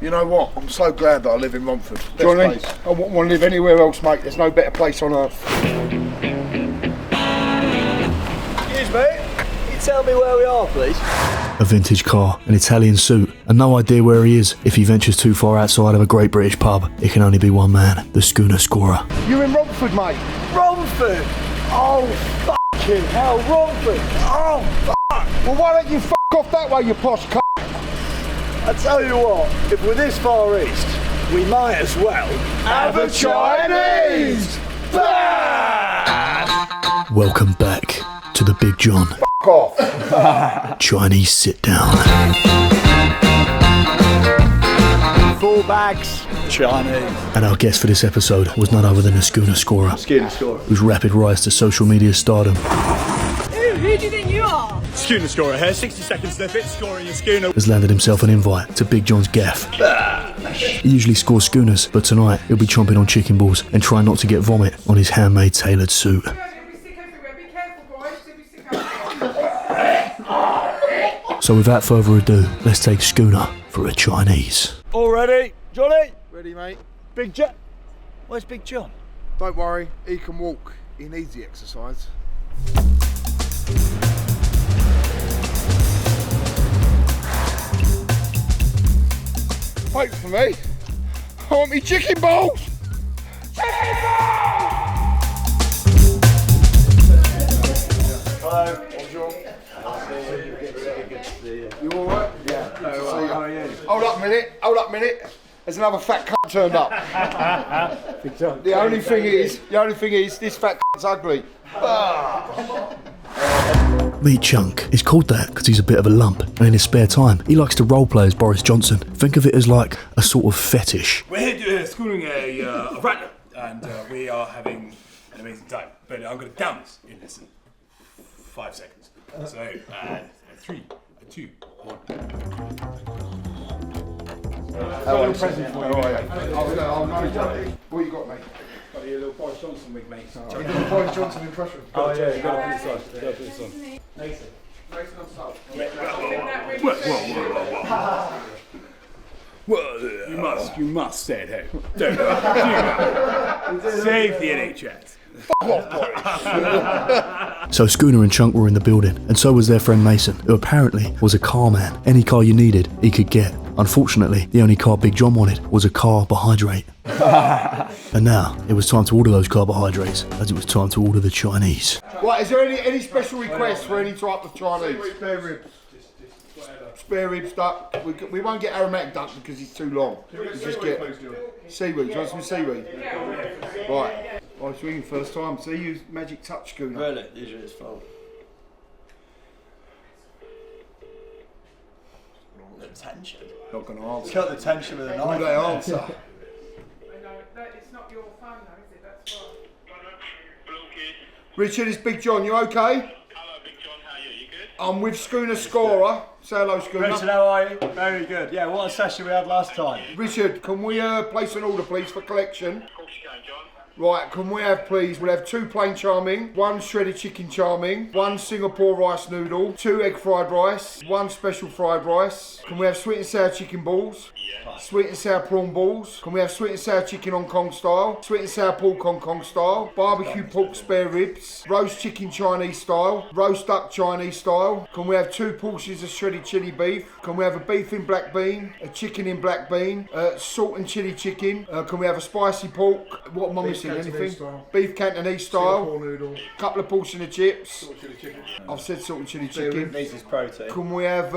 You know what? I'm so glad that I live in Romford. Johnny, I wouldn't want to live anywhere else, mate. There's no better place on earth. Excuse me, can you tell me where we are, please? A vintage car, an Italian suit, and no idea where he is. If he ventures too far outside of a great British pub, it can only be one man, the Schooner Scorer. You're in Romford, mate. Romford? Oh, fucking hell, Romford! Oh, fuck! Well, why don't you f*** off that way, you posh c***? I tell you what, if we're this far east, we might as well have a Chinese! Welcome back to the Big John. F*** off. Chinese sit down. 4 bags, Chinese. And our guest for this episode was none other than the Schooner Scorer, Schooner Scorer. whose rapid rise to social media stardom Who do you think you are? Schooner Scorer here, 60-second snippet, scoring your schooner. has landed himself an invite to Big John's gaff. He usually scores schooners, but tonight he'll be chomping on chicken balls and trying not to get vomit on his handmade tailored suit. So without further ado, let's take Schooner for a Chinese. All ready? Johnny? Ready, mate? Big John? Where's Big John? Don't worry, he can walk. He needs the exercise. Wait for me. I want me chicken balls. Chicken balls! Hello. Bonjour. You You alright? Yeah. No, how are you? Hold up a minute. There's another fat cunt turned up. The only thing is, this fat cunt's ugly. Meat Chunk is called that because he's a bit of a lump, and in his spare time, he likes to roleplay as Boris Johnson. Think of it as like a sort of fetish. We're here schooling a rattler, and we are having an amazing time. But I'm going to down this in less than 5 seconds. So, 3, 2, 1. Got a present for you. What you got, mate? Got your little Boris Johnson wig, mate. You got a Boris Johnson impression. Oh yeah, you got to put this on. You got to put this on. Mason on salt. Whoa. You must stay at home. Don't do it. Save the NHS. So Schooner and Chunk were in the building, and so was their friend Mason, who apparently was a car man. Any car you needed, he could get. Unfortunately, the only car Big John wanted was a carbohydrate. And now, it was time to order those carbohydrates, as it was time to order the Chinese. Right, is there any special requests for any type of Chinese? Spare ribs. Spare ribs duck. We won't get aromatic duck because it's too long. We just get seaweed. Do you want some seaweed? Right. Oh, it's ringing first time. See you, magic touch Schooner. Really? Usually it's full. The tension. Not gonna answer. Cut the tension with a Will knife. they answer? I know, it's not your phone though, is it? That's why. Richard, it's Big John. You okay? Hello, Big John. How are you? You good? I'm with Schooner Scorer. Say hello, Schooner. Richard, how are you? Very good. Yeah, what a session we had last time. Richard, can we place an order, please, for collection? Of course you can, John. Right, can we have, please, we'll have 2 plain charming, 1 shredded chicken charming, 1 Singapore rice noodle, 2 egg fried rice, 1 special fried rice. Can we have sweet and sour chicken balls? Yeah. Sweet and sour prawn balls. Can we have sweet and sour chicken Hong Kong style? Sweet and sour pork Hong Kong style. Barbecue pork spare ribs. Roast chicken Chinese style. Roast duck Chinese style. Can we have 2 portions of shredded chili beef? Can we have a beef in black bean? A chicken in black bean? Salt and chili chicken? Can we have a spicy pork? What am I missing? Anything? Style. Beef Cantonese style. Singapore noodle. Couple of portions of chips. Salt chili chicken. I've said salt and chili chicken. Needs his protein. Can we have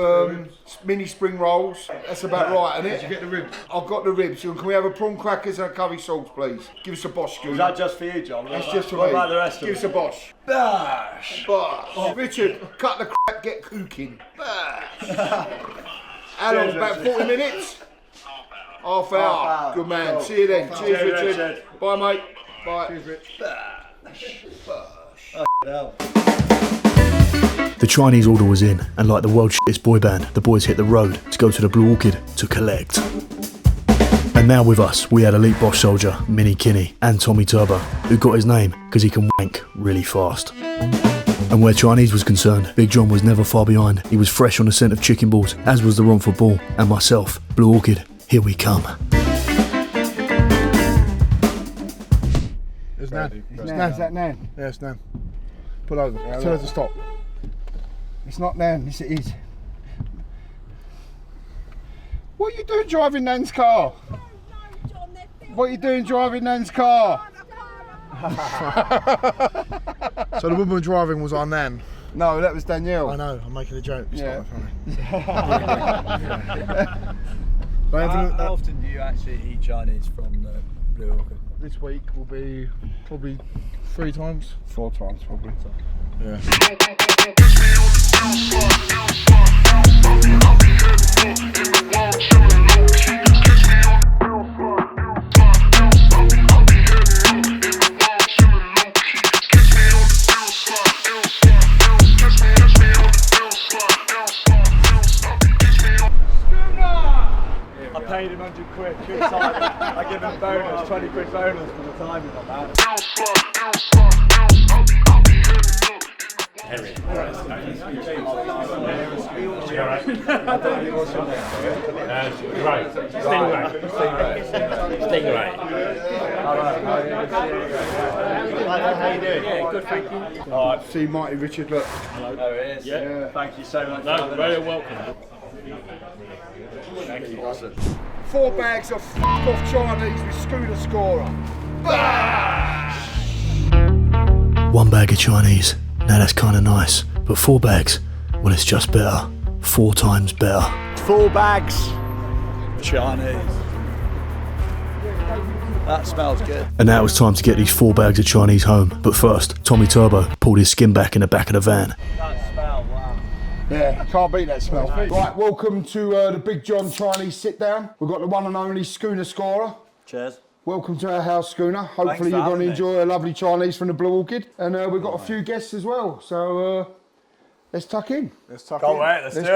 mini spring rolls? That's about right, isn't it? Did you get the ribs? I've got the ribs. And can we have a prawn crackers and a curry sauce, please? Give us a Bosh, Was Schooner. that just for you, John? That's just for what me. about the rest of Give us them? a Bosh. Bosh! Bosh. Richard, cut the crap, get cooking. Bosh. How long? About 40 minutes? Half hour. hour. Good man. Cool. See you then. Cheers, Cheers, Richard. Richard. Bye, mate. Bye. Cheers, Rich. No. The Chinese order was in, and like the world's shittest boy band, the boys hit the road to go to the Blue Orchid to collect. And now with us, we had elite Bosh soldier, Mini Kinney, and Tommy Turbo, who got his name because he can wank really fast. And where Chinese was concerned, Big John was never far behind. He was fresh on the scent of chicken balls, as was the Romford Ball, and myself, Blue Orchid, Here we come. There's Nan. Is that Nan? Yeah, it's Nan. Pull over. Tell her to stop. It's not Nan, yes it is. What are you doing driving Nan's car? What are you doing driving Nan's car? So the woman driving was our Nan. No, that was Danielle. I know, I'm making a joke. It's Yeah. not that funny. How often do you actually eat Chinese from the Blue Orchid? This week will be probably 3 times. 4 times probably. Yeah. I paid him 100 quid. I give him bonus, 20 quid bonus for the timing on that. Henry. Stingray. How you doing? Yeah, good, thank you. Alright, see Mighty Richard, look. Hello. Oh, it is? Yeah. Thank you so much. No, very welcome. Thank you. Awesome. 4 bags of off Chinese with Schooner Scorer. 1 bag of Chinese. Now that's kind of nice. But 4 bags, well, it's just better. 4 times better. 4 bags of Chinese. That smells good. And now it's time to get these 4 bags of Chinese home. But first, Tommy Turbo pulled his skin back in the back of the van. That smell, wow. Yeah, can't beat that smell. Right, welcome to the Big John Chinese sit down. We've got the one and only Schooner Scorer. Cheers. Welcome to our house, Schooner. Hopefully for you're going having to me. enjoy a lovely Chinese from the Blue Orchid. And we've got a few guests as well, so let's tuck in. Let's tuck Can't in. wait, let's do Let's it.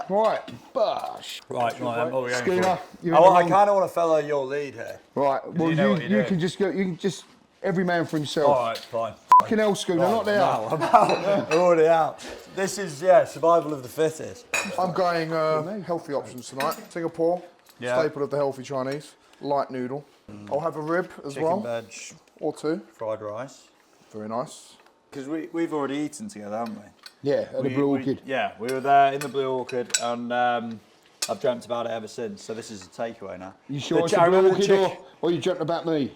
go. Right, Bosh. Right, what are we going Schooner, for? you're I in the kind of want to follow your lead here. Right, well you know what you you're can just go. You can just every man for himself. All right, fine. Fucking hell, Schooner, not there. No, I'm out. I'm already out. This is, survival of the fittest. I'm going healthy options tonight. Singapore, Yeah. staple of the healthy Chinese. Light noodle. I'll have a rib as Chicken, well, veg, or 2. fried rice. Very nice. Because we've already eaten together, haven't we? Yeah, at the Blue Orchid. We were there in the Blue Orchid, and I've dreamt about it ever since. So this is a takeaway now. You sure it's I the Blue remember the Orchid or you dreamt about me?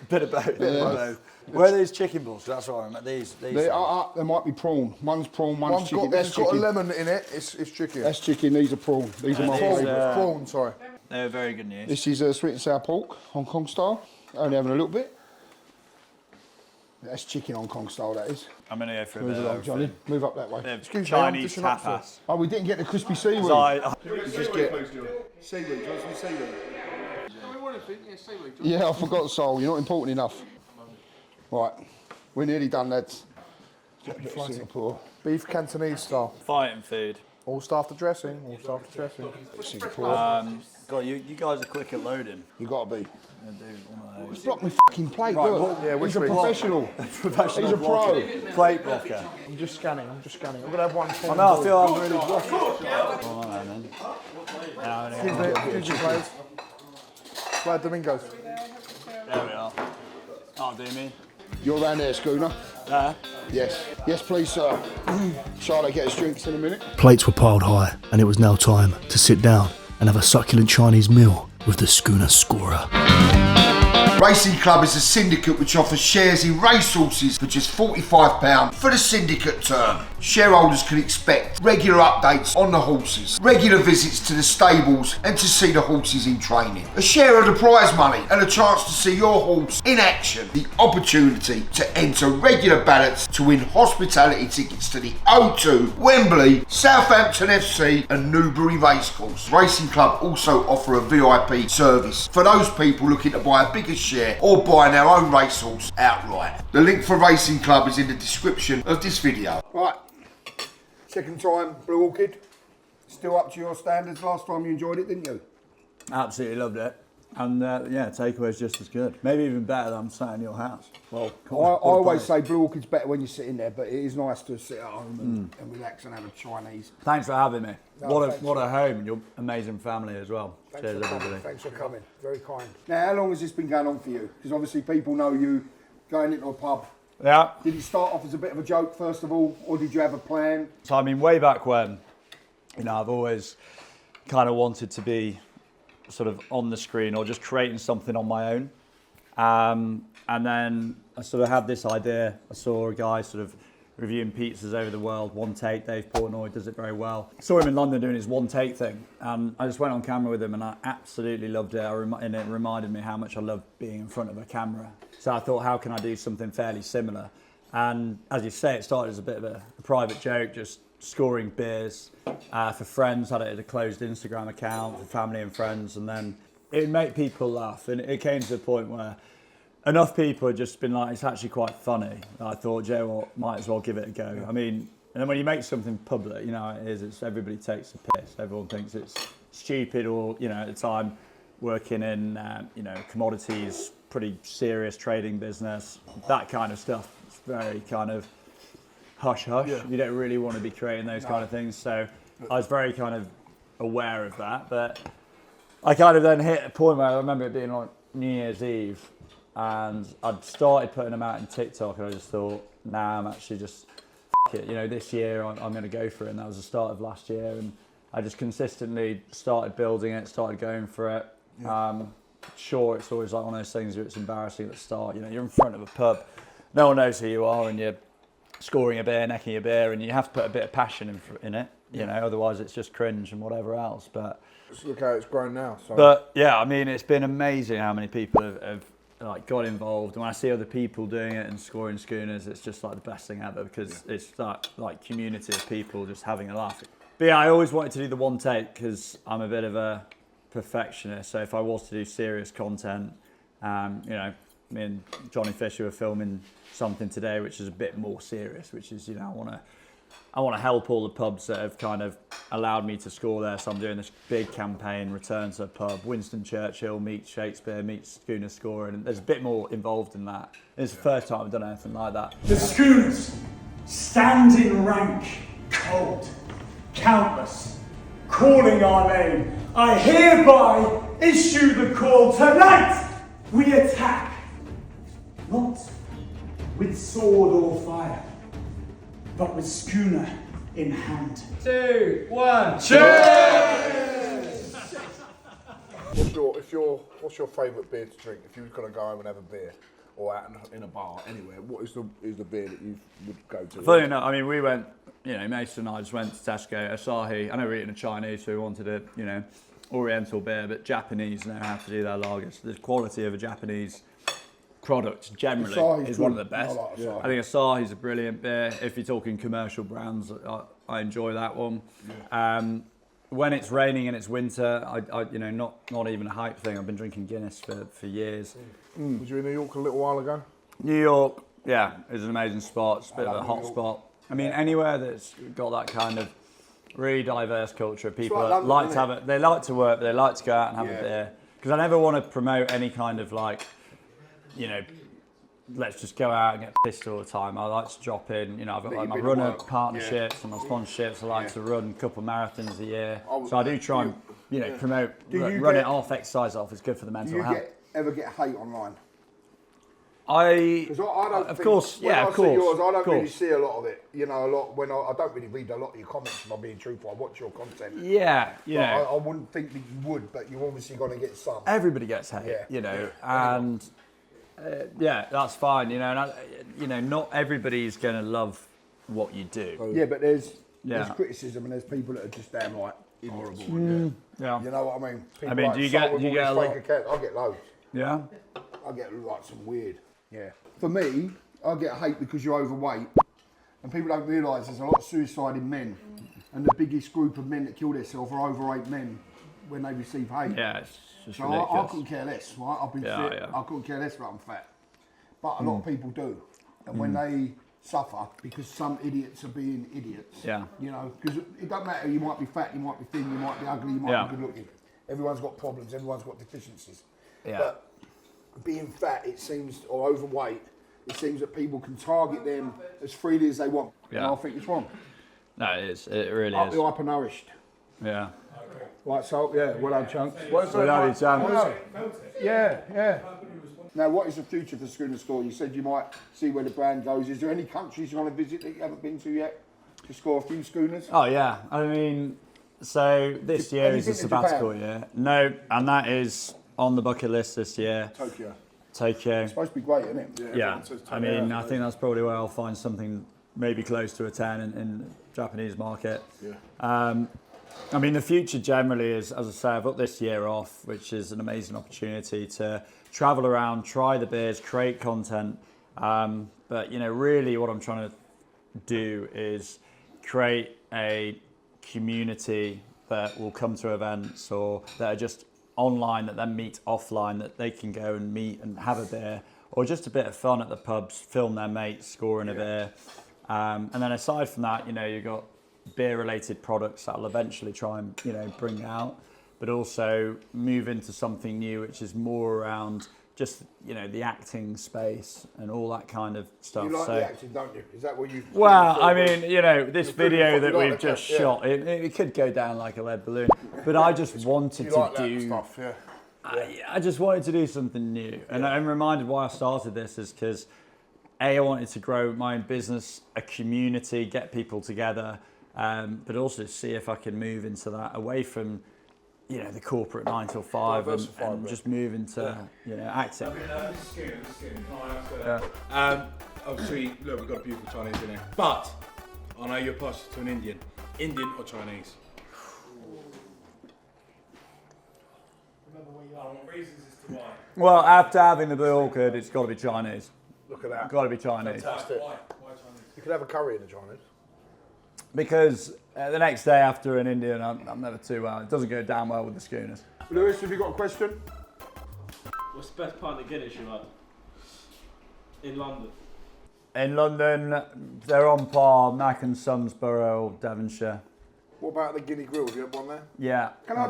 Bit of both. Bit of both. Where are these chicken balls? That's what I meant. These. There might be prawn. One's prawn, one's chicken. It's got a lemon in it. It's chicken. That's chicken. These are prawn. These are my these, favourite. Prawn, sorry. They're very good news. This is sweet and sour pork, Hong Kong style. Only having a little bit. That's chicken Hong Kong style, that is. I'm going to go for a Move bit along, of Johnny. Move up that way. Excuse me, I'm Chinese dishing up for- tapas. Oh, we didn't get the crispy seaweed. Just get seaweed. Do you want some seaweed? Yeah, I forgot Sol. You're not important enough. Right, we're nearly done, lads. Singapore. Beef Cantonese style. Fighting food. All staff to dressing. All staff to dressing. Singapore. God, you guys are quick at loading. You gotta be. I'm gonna do one of those. Block me fucking plate, Right, look. well, yeah, He's a which way? professional. Professional He's a pro. blocker. Plate blocker. I'm just scanning. I'm gonna have one. I know, I feel I'm really blocky. Oh, Excuse me, please. Glad Domingos. There we are. That'll do me. You're around there, Schooner. There. Yes. Yes, please, sir. Charlotte, get us drinks in a minute. Plates were piled high, and it was now time to sit down and have a succulent Chinese meal with the Schooner Scorer. Racing Club is a syndicate which offers shares in racehorses for just £45 for the syndicate term. Shareholders can expect regular updates on the horses, regular visits to the stables and to see the horses in training, a share of the prize money and a chance to see your horse in action, the opportunity to enter regular ballots to win hospitality tickets to the O2, Wembley, Southampton FC and Newbury Racecourse. Racing Club also offer a VIP service for those people looking to buy a bigger share or buy their own racehorse outright. The link for Racing Club is in the description of this video. Right, second time Blue Orchid. Still up to your standards. Last time you enjoyed it, didn't you? Absolutely loved it. And yeah, takeaway's just as good. Maybe even better than I'm sat in your house. Well, I always say Blue Orchid's better when you sit in there, but it is nice to sit at home and relax and have a Chinese. Thanks for having me. No, what a home, and your amazing family as well. Cheers, everybody. Thanks for coming. Very kind. Now, how long has this been going on for you? Because obviously people know you going into a pub. Yeah. Did it start off as a bit of a joke first of all, or did you have a plan? So I mean, way back when, you know, I've always kind of wanted to be sort of on the screen or just creating something on my own. And then I sort of had this idea. I saw a guy sort of reviewing pizzas over the world, One Take. Dave Portnoy does it very well. I saw him in London doing his One Take thing, and I just went on camera with him, and I absolutely loved it. And it reminded me how much I love being in front of a camera. So I thought, how can I do something fairly similar? And as you say, it started as a bit of a private joke, just scoring beers for friends. Had it at a closed Instagram account for family and friends, and then it'd make people laugh. And it came to a point where enough people had just been like, it's actually quite funny. And I thought, Joe, well, might as well give it a go. I mean, and then when you make something public, you know how it is. It's everybody takes a piss. Everyone thinks it's stupid, or you know, at the time working in you know, commodities, pretty serious trading business, that kind of stuff. It's very kind of hush hush. Yeah. You don't really want to be creating those kind of things. So I was very kind of aware of that. But I kind of then hit a point where I remember it being on New Year's Eve, and I'd started putting them out in TikTok, and I just thought, nah, I'm actually just f it. You know, this year I'm going to go for it. And that was the start of last year, and I just consistently started building it, started going for it. Yeah. Sure, it's always like one of those things where it's embarrassing at the start. You know, you're in front of a pub, no one knows who you are, and you're scoring a beer, necking a beer, and you have to put a bit of passion in it. You know, otherwise it's just cringe and whatever else. But just look how it's grown now. So. But yeah, I mean, it's been amazing how many people have like got involved. And when I see other people doing it and scoring schooners, it's just like the best thing ever, because it's that like community of people just having a laugh. But yeah, I always wanted to do the One Take because I'm a bit of a perfectionist. So if I was to do serious content, you know, me and Johnny Fisher were filming something today which is a bit more serious, which is, you know, I want to help all the pubs that have kind of allowed me to score there. So I'm doing this big campaign, Return to a Pub, Winston Churchill meets Shakespeare meets Schooner Scorer, and there's a bit more involved in that. It's the first time I've done anything like that. The Schooners stand in rank, cold, countless, calling our name. I hereby issue the call. Tonight we attack, not with sword or fire, but with schooner in hand. 2, 1, cheers! What's your favourite beer to drink? If you were going to go home and have a beer, or out in a bar, anywhere, what is the beer that you would go to? Funny enough, I mean, we went, you know, Mason and I just went to Tesco, Asahi. I know we're eating a Chinese, so we wanted a, you know, Oriental beer, but Japanese know how to do their lagers. The quality of a Japanese product generally Asahi's is good. one of the best. I like Asahi. I think Asahi's a brilliant beer. If you're talking commercial brands, I enjoy that one. Yeah. When it's raining and it's winter, I you know, not even a hype thing. I've been drinking Guinness for years. Was you in New York a little while ago? New York, yeah, is an amazing spot. It's a bit of a hot spot. I mean, anywhere that's got that kind of really diverse culture of people that like to have it. They like to work, but they like to go out and have a beer. Because I never want to promote any kind of like, you know, let's just go out and get pissed all the time. I like to drop in, you know, I've got like my runner partnerships and my sponsorships. I like to run a couple of marathons a year. So I do try and, you know, promote, run it off, exercise off. It's good for the mental health. Do you ever get hate online? Because I don't of think, course, when yeah, I of course. see yours, I don't of really see a lot of it. You know, a lot when I don't really read a lot of your comments. If I'm being truthful, I watch your content. Yeah, you know, I wouldn't think that you would, but you're obviously going to get some. Everybody gets hate, you know, and yeah, that's fine. You know, and you know, not everybody's going to love what you do. Yeah, but there's criticism and there's people that are just damn like horrible. Yeah. You know what I mean? People I mean, like do you get a lot? I get loads. Yeah. I get like some weird. Yeah. For me, I get hate because you're overweight, and people don't realise there's a lot of suicide in men, and the biggest group of men that kill themselves are overweight men when they receive hate. Yeah, it's just so ridiculous. I couldn't care less, right? I've been fit. I couldn't care less that I'm fat, but a lot of people do, and when they suffer because some idiots are being idiots. Yeah. You know, because it doesn't matter. You might be fat, you might be thin, you might be ugly, you might be good looking. Everyone's got problems. Everyone's got deficiencies. Yeah. But being fat, it seems, or overweight, it seems that people can target them as freely as they want. Yeah. And I think it's wrong. No, it is. It really Up is. the hyper-nourished. Yeah. Right, so, yeah, well done, Chunks. Well done, Chunks. Yeah. Now, what is the future for Schooner Scorer? You said you might see where the brand goes. Is there any countries you want to visit that you haven't been to yet to score a few schooners? Oh yeah, I mean, so this year is a sabbatical year. No, and that is on the bucket list this year. Tokyo. It's supposed to be great, isn't it? Yeah. I mean, I think that's probably where I'll find something maybe close to a 10 in the Japanese market. Yeah. I mean, the future generally is, as I say, I've got this year off, which is an amazing opportunity to travel around, try the beers, create content. But, you know, really what I'm trying to do is create a community that will come to events or that are just online that then meet offline, that they can go and meet and have a beer, or just a bit of fun at the pubs, film their mates scoring a beer. And then aside from that, you know, you've got beer-related products that I'll eventually try and, you know, bring out, but also move into something new, which is more around just, you know, the acting space and all that kind of stuff. You like the acting, don't you? Is that what you... Well, I mean, you know, this video that we've just shot, it could go down like a lead balloon, but I just wanted to do... stuff, yeah. I just wanted to do something new. And I'm reminded why I started this is because, I wanted to grow my own business, a community, get people together, but also see if I can move into that away from, you know, the corporate 9 till 5 and just move into, you know, acting. Obviously, look, we've got a beautiful Chinese in here, but I know you're partial to an Indian. Indian or Chinese? Well, after having the Blue Orchid, it's got to be Chinese. Look at that. Got to be Chinese. Fantastic. Why Chinese? You could have a curry in the Chinese. Because the next day after an Indian, I'm never too well. It doesn't go down well with the Schooners. Lewis, have you got a question? What's the best pint of Guinness you had? In London? In London, they're on par, Mac and Sons Borough, Devonshire. What about the Guinea Grill? Have you had one there? Yeah, Can I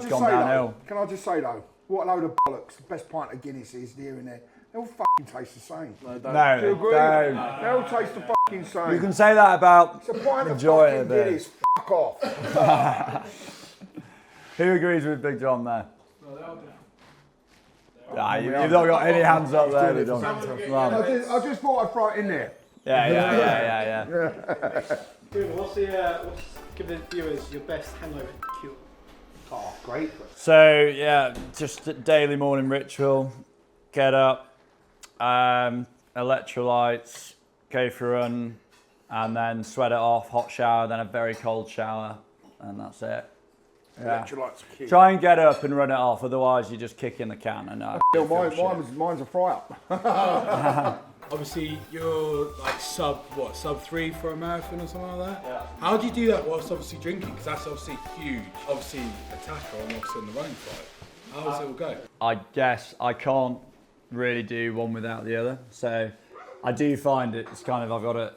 just say though, what a load of bollocks. The best pint of Guinness is here and there. They all fucking taste the same. No, Do you agree? don't. They all taste the fucking same. You can say that about It's a pint of majority fucking of it. Guinness. Fuck off. Who agrees with Big John there? Nah, you've not got any hands up there, Big John. I just thought I'd throw it in there. Yeah. Give the viewers your best hangover cure. Oh, great. So, yeah, just a daily morning ritual. Get up, electrolytes, go for a run, and then sweat it off, hot shower, then a very cold shower, and that's it. Yeah. Electrolytes are key. Try and get up and run it off, otherwise you just kick in the can. And mine's a fry up. Obviously, you're like sub 3 for a marathon or something like that? Yeah. How do you do that whilst obviously drinking? Because that's obviously huge. Obviously, attacker and obviously on the running side. How does it all go? I guess I can't really do one without the other. So I do find it's kind of, I've got to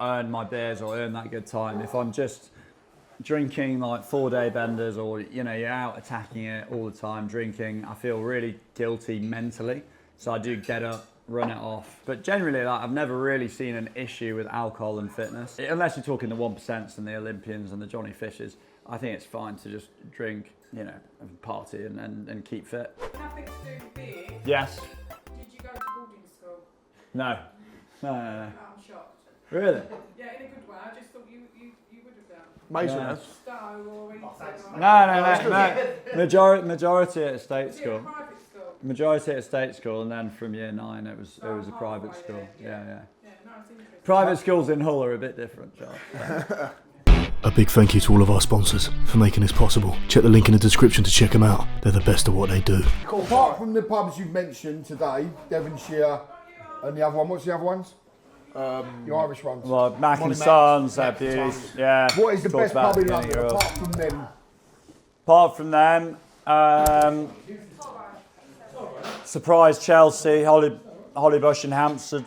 earn my beers or earn that good time. If I'm just drinking like 4-day benders or, you know, you're out attacking it all the time, drinking, I feel really guilty mentally. So I do get up, run it off. But generally, like, I've never really seen an issue with alcohol and fitness. Unless you're talking the 1% and the Olympians and the Johnny Fishes, I think it's fine to just drink, you know, and party and keep fit. Nothing to do with beer. Yes. Did you go to boarding school? No. No. Oh, I'm shocked. Really? Yeah, in a good way. I just thought you would have done. Mason Yeah. has. Stowe or Eton. No. Majority at a state Was it a school. private school? Majority at a state school, and then from year 9 it was a private halfway school. there, Yeah. Yeah, no, it's interesting. Private schools in Hull are a bit different, Charles. A big thank you to all of our sponsors for making this possible. Check the link in the description to check them out. They're the best at what they do. Apart from the pubs you've mentioned today, Devonshire and the other one, what's the other ones? The Irish ones. Well, Mac and Sons, Abuse, yeah. What is the talked best about pub in it London earlier. apart from them? Apart from them, Surprise Chelsea, Holly Bosh and Hampstead.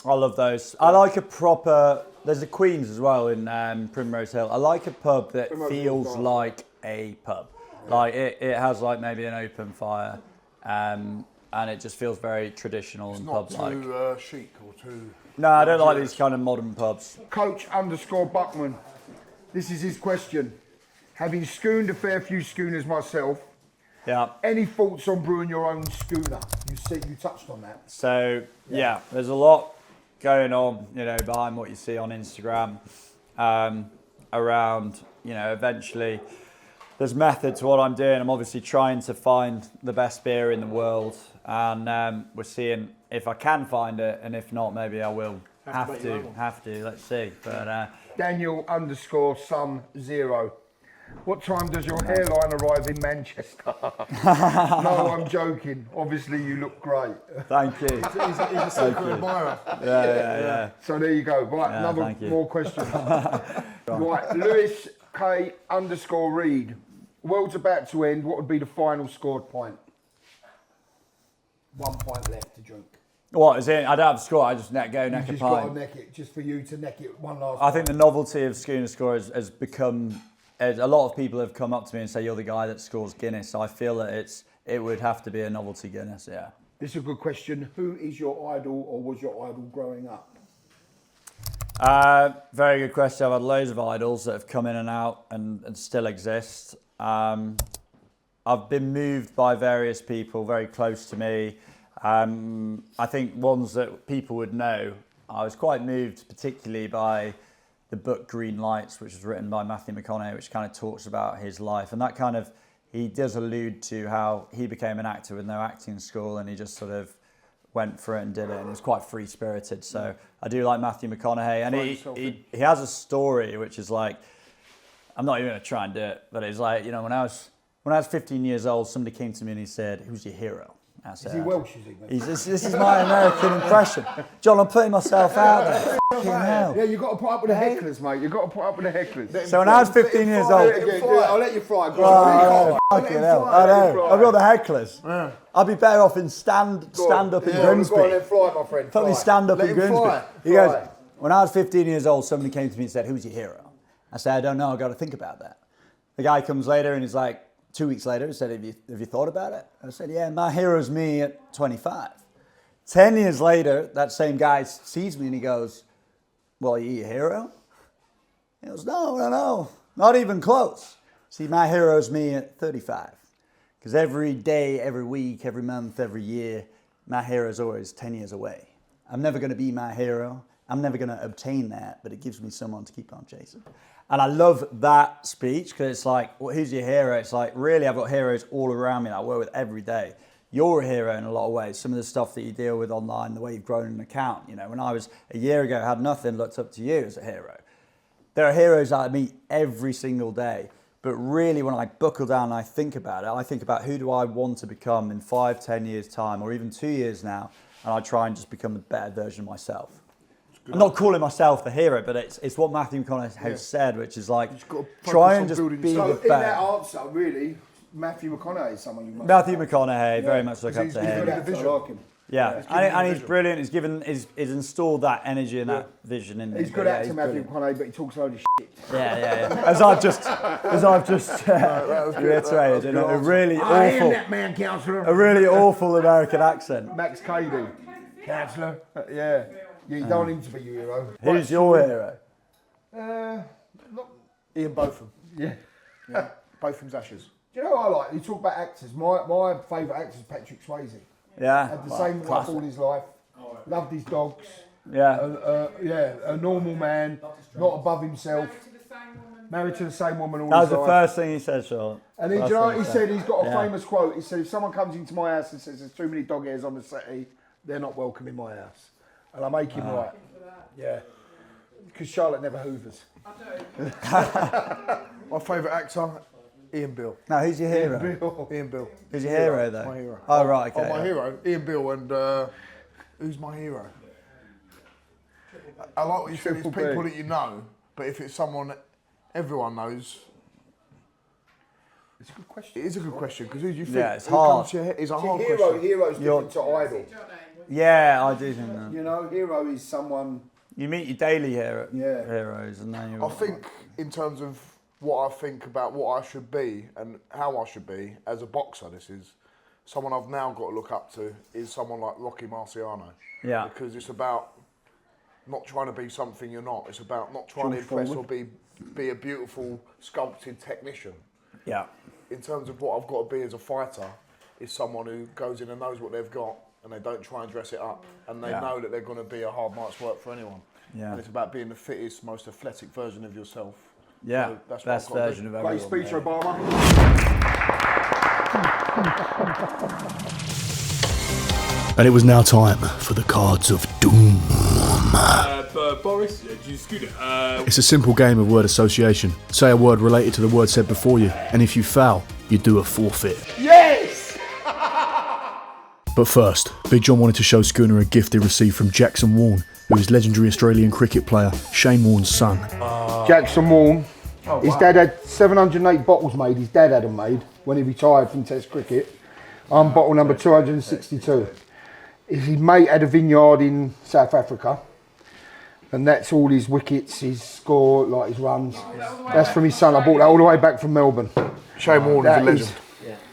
I love those. I like a proper, there's a Queen's as well in Primrose Hill. I like a pub that feels like a pub. Like it has like maybe an open fire, and it just feels very traditional and Not pub-like. too chic or too... No, I don't like these kind of modern pubs. Coach_Buckman. This is his question. Having schooned a fair few schooners myself, Yeah. any thoughts on brewing your own schooner? You touched on that. So yeah, there's a lot going on, you know, behind what you see on Instagram, around, you know, eventually there's method to what I'm doing. I'm obviously trying to find the best beer in the world, and we're seeing if I can find it, and if not, maybe I will have to. Let's see. But Daniel_Sun0. What time does your hairline arrive in Manchester? No, I'm joking. Obviously, you look great. Thank you. He's a secret admirer. Yeah. So there you go. Right, another more questions. Right, Lewis K_Reed. World's about to end. What would be the final scored point? 1 point left to drink. What is it? I don't have a score. I just neck a You pint. just got to neck it, just for you to neck it one last. I think the novelty of Schooner Scorer has become. A lot of people have come up to me and say you're the guy that scores Guinness. So I feel that it would have to be a novelty Guinness. Yeah. This is a good question. Who is your idol, or was your idol growing up? Very good question. I've had loads of idols that have come in and out and still exist. I've been moved by various people very close to me. I think ones that people would know. I was quite moved particularly by the book Green Lights, which was written by Matthew McConaughey, which kind of talks about his life. And that kind of, he does allude to how he became an actor with no acting school, and he just sort of went for it and did it, and he was quite free-spirited. So I do like Matthew McConaughey, and he has a story which is like, I'm not even going to try and do it, but it's like, you know, when I was 15 years old, somebody came to me and he said, "Who's your hero?" I said, Is he Welsh, is he? This is my American impression. John, I'm putting myself out there. Fucking hell. Yeah, you've got to put up with the hecklers, mate. You've got to put up with the hecklers. So when I was 15 years old... I'll let you fry. Fucking hell. I know. I've got the hecklers. Yeah. I'd be better off in stand up in Grimsby. Go on then, fly, my friend. Put me stand up in Grimsby. He goes, when I was 15 years old, somebody came to me and said, "Who's your hero?" I said, "I don't know. I've got to think about that." The guy comes later and he's like, 2 weeks later, he said, have you thought about it? I said, "Yeah, my hero's me at 25. 10 years later, that same guy sees me and he goes, "Well, are you your hero?" He goes, No, not even close. See, my hero's me at 35. Because every day, every week, every month, every year, my hero's always 10 years away. I'm never going to be my hero. I'm never going to obtain that, but it gives me someone to keep on chasing. And I love that speech because it's like, well, who's your hero? It's like, really, I've got heroes all around me that I work with every day. You're a hero in a lot of ways. Some of the stuff that you deal with online, the way you've grown an account. You know, when I was a year ago, had nothing, looked up to you as a hero. There are heroes that I meet every single day. But really, when I buckle down and I think about it, I think about who do I want to become in 5, 10 years' time, or even 2 years now, and I try and just become a better version of myself. I'm not calling myself the hero, but it's what Matthew McConaughey has said, which is like, try and just be so the in that best. answer, really, Matthew McConaughey is someone you must... Matthew McConaughey, very much look up to him. I like him. Yeah, and he's brilliant. He's installed that energy and that vision in him. He's good actor, Matthew McConaughey, but he talks a load of shit. Yeah. As I've just reiterated, in a really I am awful, that man, counsellor. a really awful American accent. Max Cady, counsellor. Yeah, you don't want him to be your hero. Who's your hero? Ian Botham. Yeah. Botham's Ashes. Do you know what I like? You talk about actors. My favourite actor is Patrick Swayze. Yeah. Had the same life all his life. Loved his dogs. Yeah. A normal man, not above himself. Married to the same woman all That was his the life. first thing he said, Sean. And then, do you know what he said? He's got a famous quote. He said, if someone comes into my house and says there's too many dog hairs on the settee, they're not welcome in my house. And I make him right. Yeah. Because Charlotte never hoovers. My favourite actor, Ian Bill. Now, who's your hero? Ian Bill. Who's your hero, though? My hero. Oh, right, okay. My hero, Ian Bill, and who's my hero? I like what you said, it's people that you know, but if it's someone that everyone knows... It's a good question. It is a good question, because who do you think? Yeah, it's hard. It's a hard question. Hero's different to idol. Yeah, I do think that. You know, hero is someone... You meet your daily heroes, and then you... I think, in terms of what I think about what I should be and how I should be as a boxer. This is someone I've now got to look up to is someone like Rocky Marciano. Yeah. Because it's about not trying to be something you're not. It's about not trying to impress or be a beautiful sculpted technician. Yeah. In terms of what I've got to be as a fighter, is someone who goes in and knows what they've got and they don't try and dress it up. And they know that they're going to be a hard night's work for anyone. Yeah. And it's about being the fittest, most athletic version of yourself. Yeah, So that's best what I've got to version do. of Great everyone. speech, Obama. And it was now time for the cards of doom. Boris, do you Scooner? It's a simple game of word association. Say a word related to the word said before you, and if you foul, you do a forfeit. Yes! But first, Big John wanted to show Schooner a gift he received from Jackson Warne, who is legendary Australian cricket player Shane Warne's son. Jackson Warne. His dad had 708 bottles made. His dad had them made when he retired from Test cricket. I'm bottle number 262. His mate had a vineyard in South Africa. And that's all his wickets, his score, like his runs. That's from his son. I bought that all the way back from Melbourne. Shane Warne is a legend.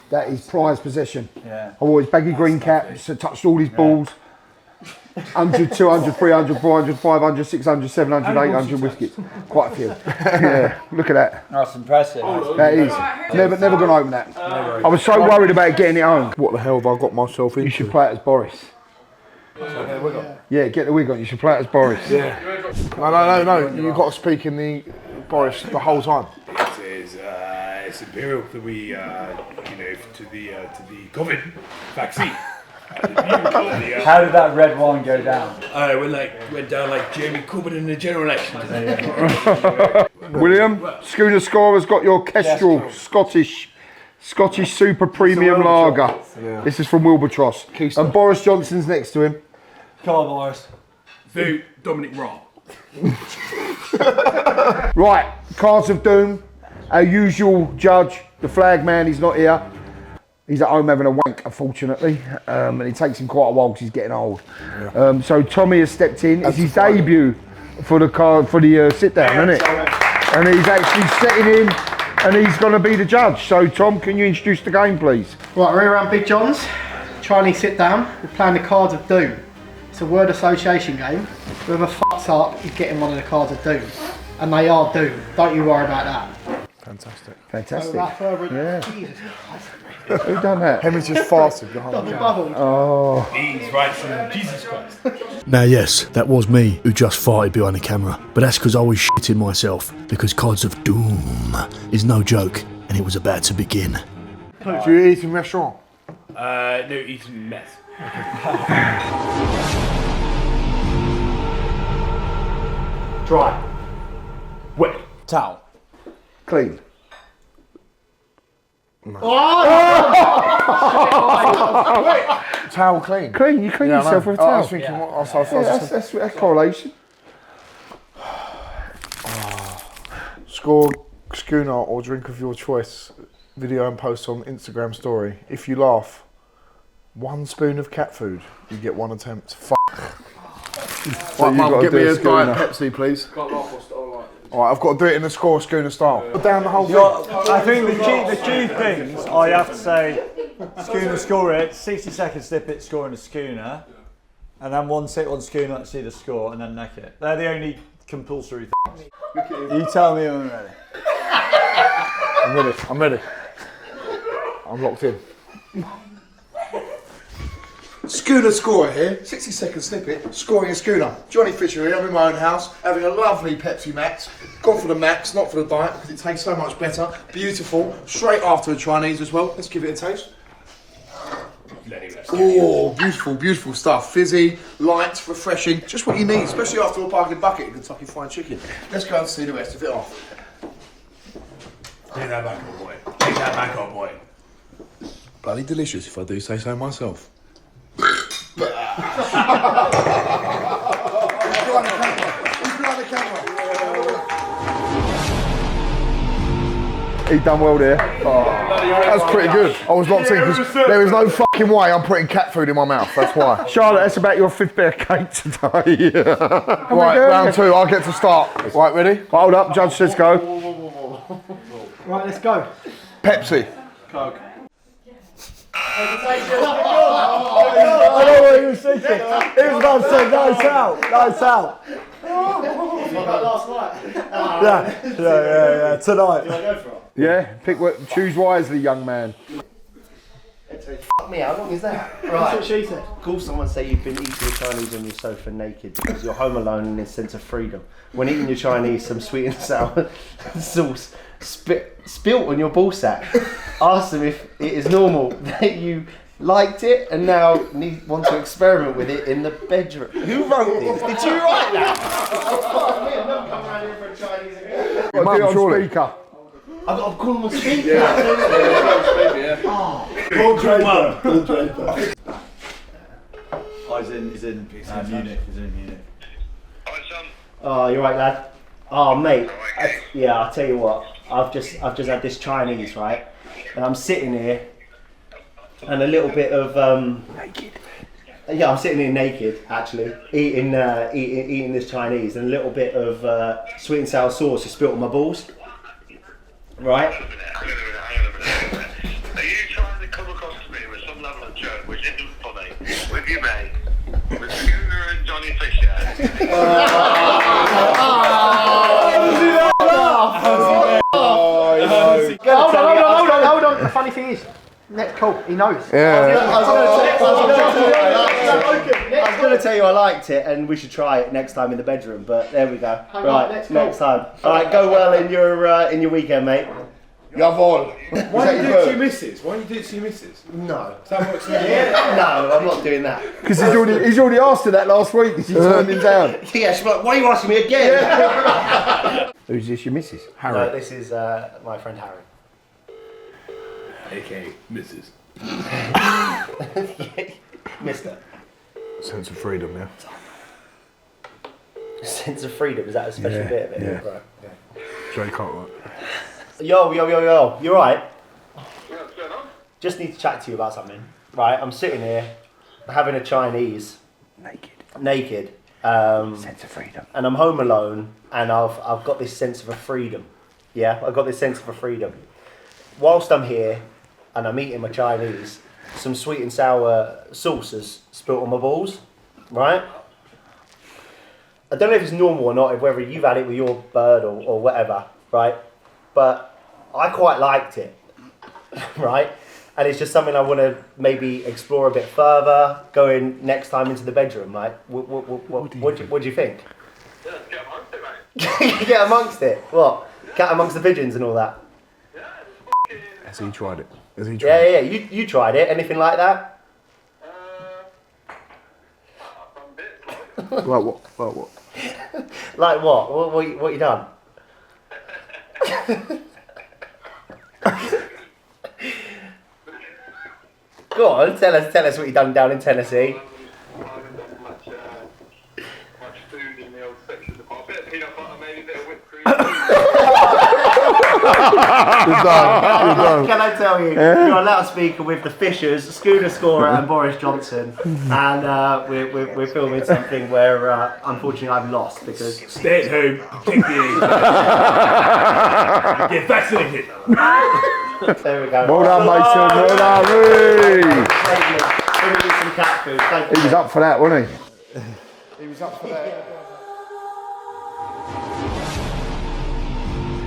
That is prized possession. Yeah. I wore his baggy green cap, so touched all his balls. 100, 200, 300, 400, 500, 600, 700, 800 wickets. Quite a few. Yeah, look at that. That's impressive. That is. Never going to open that. I was so worried about getting it home. What the hell have I got myself into? You should play it as Boris. Yeah, get the wig on. You should play it as Boris. Yeah. No. You've got to speak in the Boris the whole time. It's imperial that we, to the COVID vaccine. How did that red wine go down? Went down like Jeremy Corbyn in the general election. William, Schooner Scorer's got your Kestrel Scottish Super Premium Lager. Yeah. This is from Wilbertross. Keystone. And Boris Johnson's next to him. Come on, Boris. Vote Dominic Raab. Right, Cards of Doom. Our usual judge, the flag man, he's not here. He's at home having a wank, unfortunately, and it takes him quite a while because he's getting old. Yeah. So Tommy has stepped in. It's his debut for the sit down, isn't it? And he's actually sitting in, and he's going to be the judge. So Tom, can you introduce the game, please? Right, we're around Big John's. Chinese sit down. We're playing the Cards of Doom. It's a word association game. Whoever fucks up is getting one of the Cards of Doom, and they are doomed. Don't you worry about that. Fantastic. Fantastic. So without further ado, Yeah. Jesus Christ. Who done that? Henry's just farted behind Double the bubbled. Oh. He's right from Jesus Christ. Now yes, that was me who just farted behind the camera, but that's because I was shitting myself, because Cards of Doom is no joke, and it was about to begin. Do you eat in restaurant? No, eating meth. Dry. Wet. Towel. Clean. Towel clean. Clean. You clean Yeah, I yourself know. with a I towel. was thinking, what else I was That's correlation. Score, schooner, or drink of your choice. Video and post on Instagram story. If you laugh, 1 spoon of cat food, you get 1 attempt. So Right, you've Mum, got to get do me a a diet schooner. Pepsi, please. Alright, I've got to do it in the score schooner style. Put down the whole thing. I think the key things are you have to say Schooner Scorer it, 60 seconds snip it, scoring a schooner, and then 1 sit, 1 schooner, let's see the score, and then neck it. They're the only compulsory things. You tell me when I'm ready. I'm ready. I'm locked in. Schooner Scorer here, 60 second snippet, scoring a schooner. Johnny Fisher here, I'm in my own house, having a lovely Pepsi Max. Gone for the Max, not for the diet, because it tastes so much better. Beautiful, straight after the Chinese as well. Let's give it a taste. Oh, beautiful, beautiful stuff. Fizzy, light, refreshing, just what you need, especially after a bargain bucket of Kentucky Fried Chicken. Let's go and see the rest of it off. Take that back, old boy. Take that back, old boy. Bloody delicious, if I do say so myself. He done well there. That's pretty good. I was locked in because there is no fucking way I'm putting cat food in my mouth. That's why. Charlotte, that's about your 5th bit of cake today. Right, round 2. I get to start. Right, ready? Hold up, judge says go. Right, let's go. Pepsi. Coke. I know what he was thinking. He was about to say nice out. Nice out. Last night. Yeah. Tonight. Yeah, choose wisely, young man. Fuck me, how long is that? That's Right. what she said. Call someone, say you've been eating your Chinese on your sofa naked because you're home alone in this sense of freedom. When eating your Chinese, some sweet and sour sauce spilt on your ball sack. Ask them if it is normal that you liked it and now want to experiment with it in the bedroom. Who wrote this? Did you write that? Fuck me, I'm never coming around here for a Chinese again. I'll do it on speaker. I've got to call him on speaker. Oh, he's in Munich. He's in Munich. Oh, you're right, lad. Oh, mate. I'll tell you what. I've just had this Chinese, right? And I'm sitting here, and a little bit of naked. Yeah, I'm sitting here naked, actually, eating this Chinese, and a little bit of sweet and sour sauce is spilt on my balls. Right? Hang on a minute. Are you trying to come across to me with some level of joke which isn't funny? With your mate? With Schooner and Johnny Fisher? Hold on. The funny thing is, next call, he knows. Yeah. I was going to tell you I liked it and we should try it next time in the bedroom, but there we go. Right, next time. Alright, go well in your weekend, mate. Jawohl. Why do you do it to your missus? Why do you do it to your missus? No. Is that what's No, I'm not doing that. Because he's already asked her that last week because he turned him down. Yeah, she's like, why are you asking me again? Who's this, your missus? Harry. No, this is my friend Harry. AKA Mrs. Mister. Sense of freedom, yeah. Sense of freedom, is that a special bit of it? Yeah. Right. Jay Cartwright. Yo, you alright? Just need to chat to you about something. Right, I'm sitting here having a Chinese. Naked. Sense of freedom. And I'm home alone and I've got this sense of a freedom. Yeah, I've got this sense of a freedom. Whilst I'm here and I'm eating my Chinese, some sweet and sour sauce has spilt on my balls. Right? I don't know if it's normal or not, whether you've had it with your bird or whatever, right? But I quite liked it, right? And it's just something I want to maybe explore a bit further, going next time into the bedroom. Like, what do you think? Yeah, get amongst it, mate. Get amongst it. What? Cat amongst the pigeons and all that. Has he tried it? Yeah. You tried it. Anything like that? Like what? Like what? What you done? Go on, tell us what you done down in Tennessee. I haven't done much food in the old section department. A bit of peanut butter, maybe a bit of whipped cream. Good done. Can I tell you, you're on loudspeaker with the Fishers, Schooner Scorer and Boris Johnson, and we're filming something where unfortunately I've lost because... Stay at home, take the egg. Get vaccinated. There we go. Well done, Mason. Well done. Whee! Bring me some cat food. Thank you. He was up for that, wasn't he? He was up for that.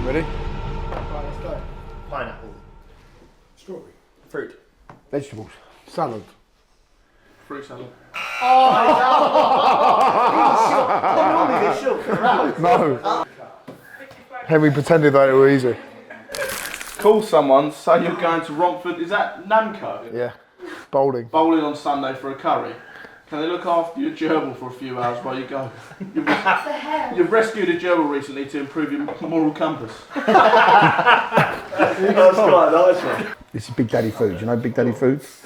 Ready? Right, let's go. Pineapple. Strawberry. Fruit. Vegetables. Salad. Fruit salad. No. Henry pretended that it was easy. Call someone, say you're going to Romford. Is that Namco? Yeah. Bowling. Bowling on Sunday for a curry. Can they look after your gerbil for a few hours while you go? You've rescued a gerbil recently to improve your moral compass. That's quite nice one. This is Big Daddy Foods. You know Big Daddy Foods?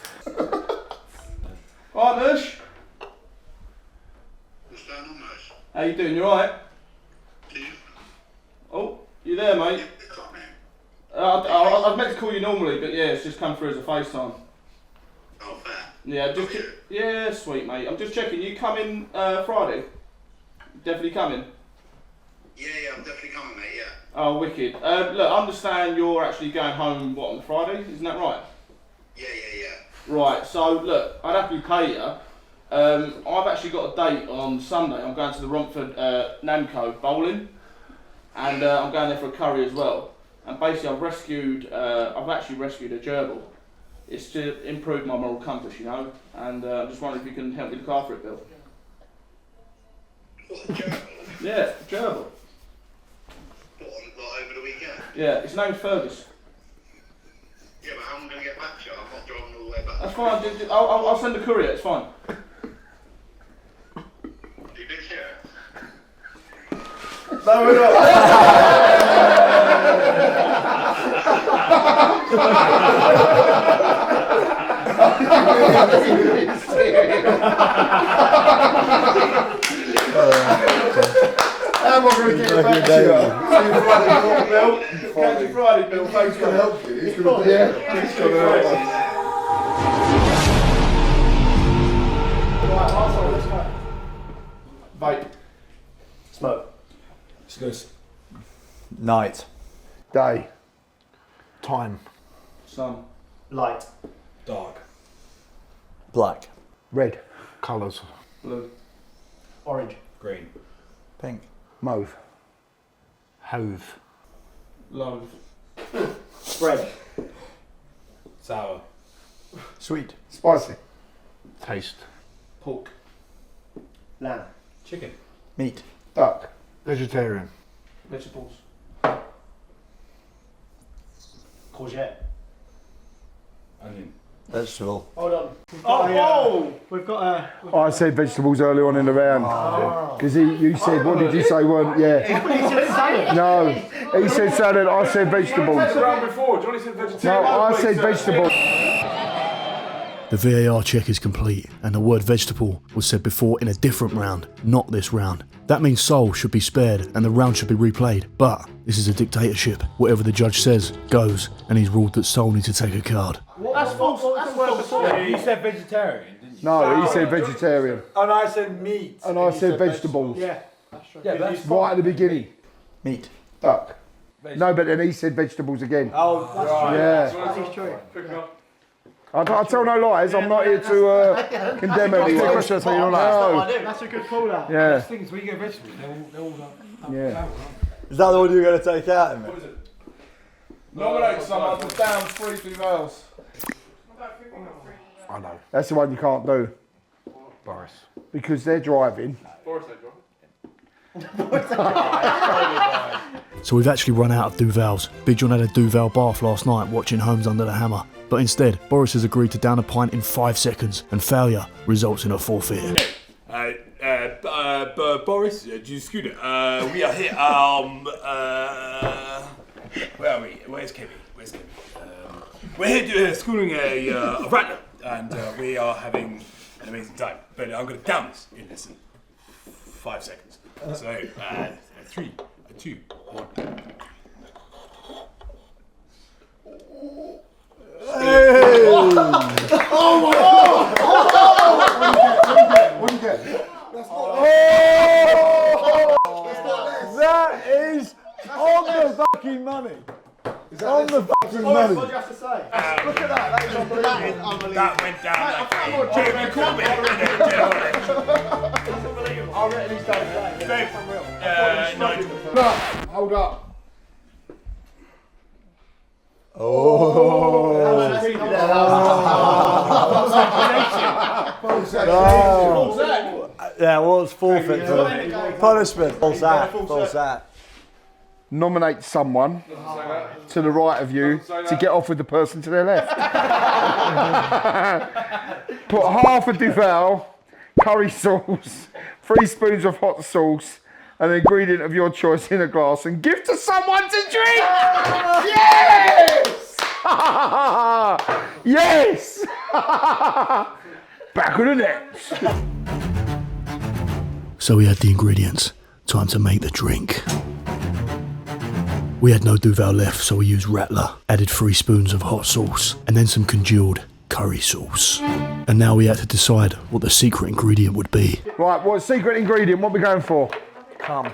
Alright, Mush. What's going on, Mush? How you doing? You alright? Oh, you there, mate? I meant to call you normally, but yeah, it's just come through as a FaceTime. Oh, fair. Yeah, yeah, sweet, mate. I'm just checking. You coming Friday? Definitely coming? Yeah, I'm definitely coming, mate, yeah. Oh, wicked. Look, I understand you're actually going home, what, on Friday? Isn't that right? Yeah. Right, so look, I'd happily pay you. I've actually got a date on Sunday. I'm going to the Romford Namco bowling, and I'm going there for a curry as well. And basically, I've actually rescued a gerbil. It's to improve my moral compass, you know. And I'm just wondering if you can help me look after it, Bill. What, a gerbil? Yeah, gerbil. What, over the weekend? Yeah, his name's Fergus. Yeah, but how am I going to get back to you? I'm not driving all the way back. That's fine. I'll send a courier. It's fine. You do share? No, we're not. How am I going to get it back to you? Catch you Friday, Bill. Thanks for help. He's going to help you. Vape. Smoke. Snooze. Night. Day. Time. Sun. Light. Dark. Black. Red. Colours. Blue. Orange. Green. Pink. Mauve. Hove. Loathe. Bread. Sour. Sweet. Spicy. Taste. Pork. Lamb. Chicken. Meat. Duck. Vegetarian. Vegetables. Courgette. Onion. Vegetable. Hold on. We've got a. I said vegetables earlier on in the round. Because you said, what did you say weren't? Yeah. He said salad. No. He said salad, I said vegetables. Round before, Johnny said vegetarian. No, I said vegetables. The VAR check is complete, and the word vegetable was said before in a different round, not this round. That means Sol should be spared and the round should be replayed. But this is a dictatorship. Whatever the judge says, goes, and he's ruled that Sol needs to take a card. That's false. That's false. You said vegetarian, didn't you? No, he said vegetarian. And I said meat. And I said vegetables. Yeah, that's true. Yeah, that's Right at the beginning. Meat. Duck. No, but then he said vegetables again. Oh, right. Yeah. That is true. I tell no lies, I'm not here to condemn anyone. That's a good call out. Yeah. The thing is, when you get vegetables, they're all Yeah. Is that the one you're going to take out of me? Nominate someone to down 3 Wales. I know. That's the one you can't do. Boris. Because they're driving. Boris, So we've actually run out of Duvals. Big John had a Duval bath last night watching Holmes Under the Hammer. But instead, Boris has agreed to down a pint in 5 seconds, and failure results in a forfeit. Boris, Schooner, we are here. Where are we? Where's Kevin? We're here to schooling a rattler, and we are having an amazing time. But I'm going to down this in less than 5 seconds. So, 3, 2, 1. Hey! Oh my God! What do you get? That is on the fucking money. On the fucking money. What do you have to say? Look at that. That is unbelievable. That went down like Jamie Corbyn in a generation. I'll let these guys play. Nigel. Hold up. Yeah, well, it's forfeit for punishment. False that. Nominate someone to the right of you to get off with the person to their left. Put half a Duval, curry sauce, 3 spoons of hot sauce, an ingredient of your choice in a glass, and give to someone to drink. Yes! Yes! Back of the net. So we had the ingredients. Time to make the drink. We had no Duval left, so we used Rattler, added 3 spoons of hot sauce, and then some congealed curry sauce. And now we had to decide what the secret ingredient would be. Right, what secret ingredient? What are we going for? Come.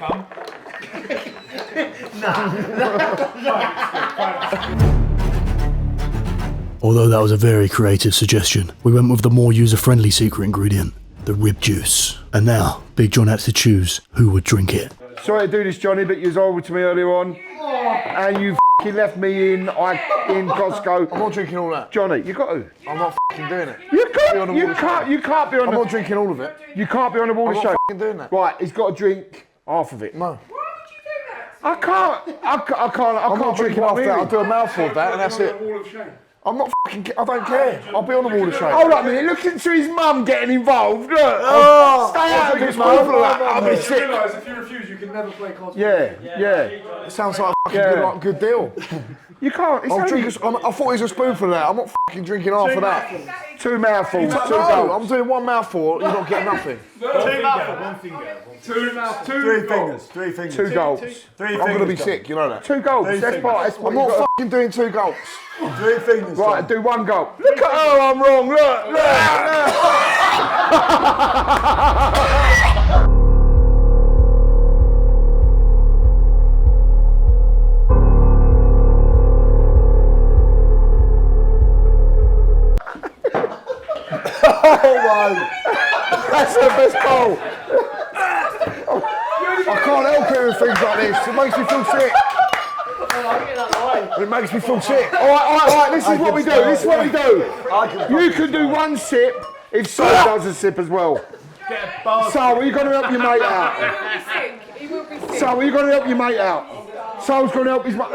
Although that was a very creative suggestion, we went with the more user-friendly secret ingredient, the rib juice. And now, Big John had to choose who would drink it. Sorry to do this, Johnny, but you was over to me earlier on, and you f***ing left me in Costco. I'm not drinking all that. Johnny, you got to. I'm not f***ing doing it. You can't be on I'm not drinking all of it. You can't be on the water show. I'm not f***ing doing that. Right, he's got to drink half of it. No. I can't I'm not drinking half that. I'll do a mouthful of that and that's it. Wall of shame. I'm not f***ing, I don't care. I'll be on the wall of shame. Hold up a minute, look into his mum getting involved. Look. Stay out of it, I'll man. I'll be You sick. realise if you refuse, you can never play cards. Yeah. It sounds like a fucking good deal. You can't. It's I only thought it was a spoonful of that. I'm not f***ing drinking half of that. 2 mouthfuls. No, I'm doing 1 mouthful. You're not getting nothing. 2 mouthfuls. 1 finger. 2 mouthfuls. 3 fingers. 3 fingers. 2 gulps. 3 I'm fingers. going to be sick, you know that. 2 gulps. That's what I'm not f***ing doing 2 gulps. 3 fingers. Right, do 1 gulp. Look at her, I'm wrong. Look. Oh my! That's the best bowl. I can't help it with things like this. It makes me feel sick. It makes me feel sick. All right. This is what we do. You can do 1 sip if Sol does a sip as well. Sol, are you going to help your mate out? He will be sick. Sol, are you going to help your mate out? Sol's going to help his mate.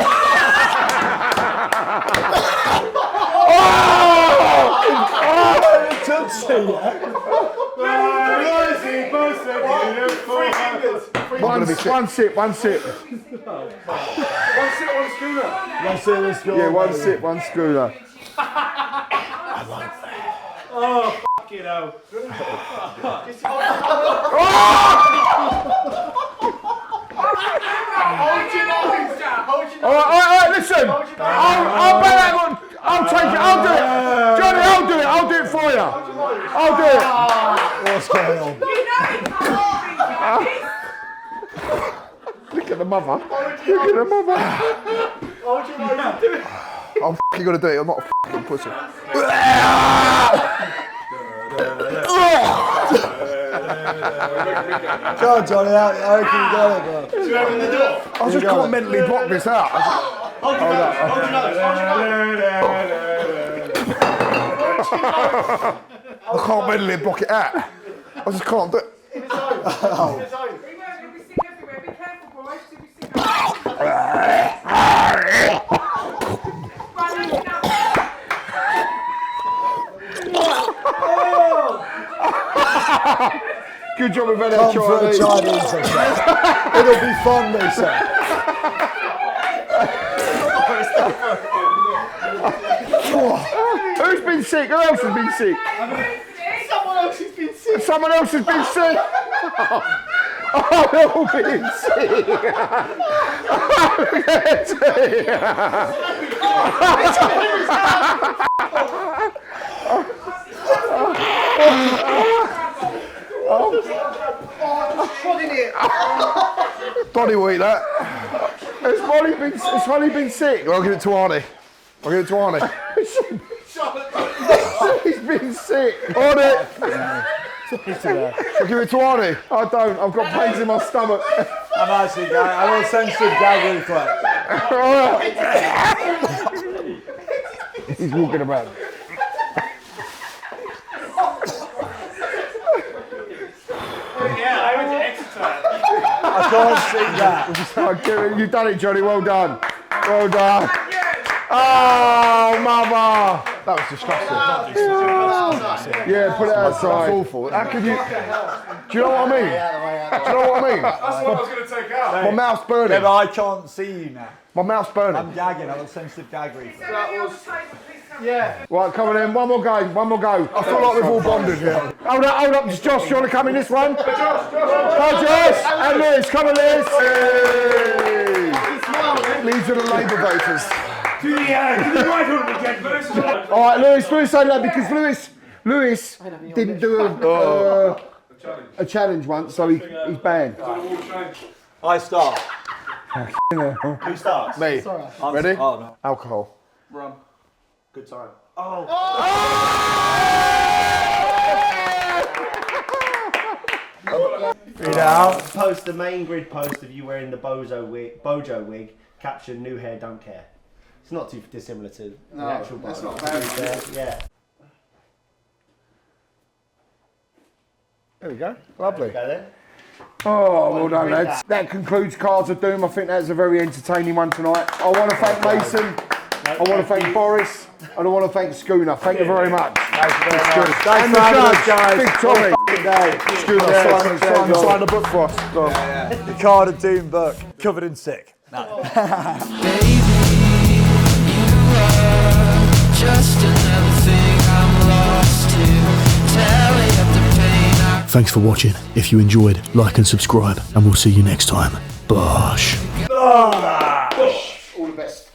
One sip. 1 sip, 1 schooner. Yeah, 1 sip, 1 schooner. Oh, fuck it out. All right, listen. I'll bet that one. I'll take it. I'll do it. Johnny, I'll do it. I'll do it for you. I'll do it. What's going on? Look at the mother. Look at the mother. I'm f***ing going to do it. I'm not a f***ing pussy. Go on, Johnny, how can you get it, bro? I just can't mentally block this out. I can't mentally block it out. I just can't do it. Good job with that Come for the Chinese, they say. It'll be fun, they say. Who's been sick? Who else has been sick? Someone else has been sick. Someone else has been sick. Oh, they've all been sick. Donnie will eat that. Has Holly been sick? I'll give it to Arnie. He's been sick. On it. I'll give it to Arnie. I don't. I've got pains in my stomach. I'm actually going. I'm on sensitive gag reflex. He's walking around. Yeah, I went to exercise. I can't see that. You've done it, Johnny. Well done. Well done. Oh, mother. That was disgusting. Yeah, put it outside. That's awful. How could you? Do you know what I mean? That's what I was going to take out. My mouth's burning. Yeah, but I can't see you now. My mouth's burning. I'm gagging. I'm on sensitive gag reflex. Yeah. Right, come on then. One more go. I feel like we've all bonded here. Hold up. Josh, do you want to come in this one? Josh. And Liz. Come on, Liz. These are the Labour voters. All right, Lewis say that because Lewis didn't do a challenge once, so he's banned. I start. Who starts? Me. Sorry. Ready? Oh, no. Alcohol. Rum. Good time. Oh. Read it out. Post the main grid post of you wearing the Bojo wig. Caption: new hair, don't care. It's not too dissimilar to the actual that's Bojo. not bad. Yeah. There we go. Lovely. Go then. Oh, well done, lads. That concludes Cards of Doom. I think that's a very entertaining one tonight. I want to thank Mason. I want to thank Boris. And I want to thank Schooner. Thank you very much. Thanks very much. Thanks Thanks for for having us, judge, guys. Big Tommy. Schooner, sign the book for us. Go on. The Card of Doom book, covered in sick. Thanks for watching. If you enjoyed, like and subscribe, and we'll see you next time. Bosh. All the best.